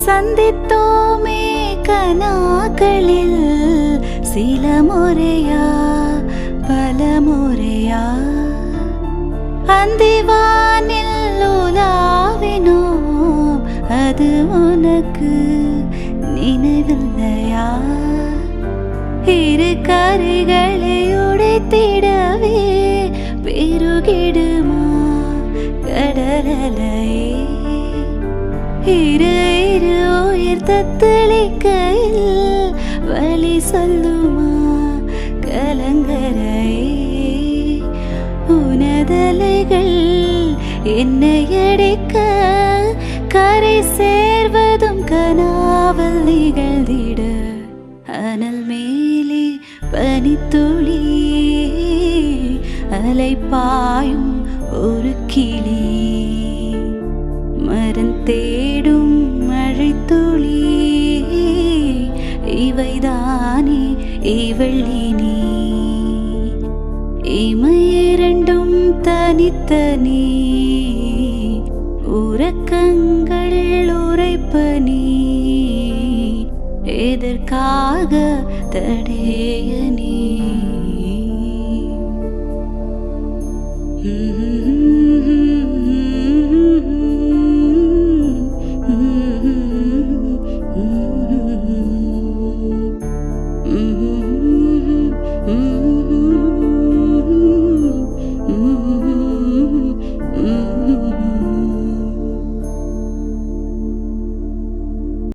சந்தித்தோமே கனாக்களில் சில முறையா பல முறையா அந்திவானில் உலாவினோம் அது உனக்கு நினைவில்லையா இரு கரைகளை உடைத்திடவே பெருகிடுமா கடலையே இரு இரு உயிர் தத்தளிக்கையில் வழி சொல்லுமா கலங்கரையே உனதலைகள் என்னை அடைக்க கரை சேர்வதும் கனாவல் நிகழ்ந்திட அனல் மேலே பனித்துளி அலை பாயும் ஒரு கிளி மரம் தேடும் மழைத்துளி இவைதானே இவள்ளினி இமையிரண்டும் தனித்தனி உறக்கங்கள் உரைப்பனி எதற்காக தடையனி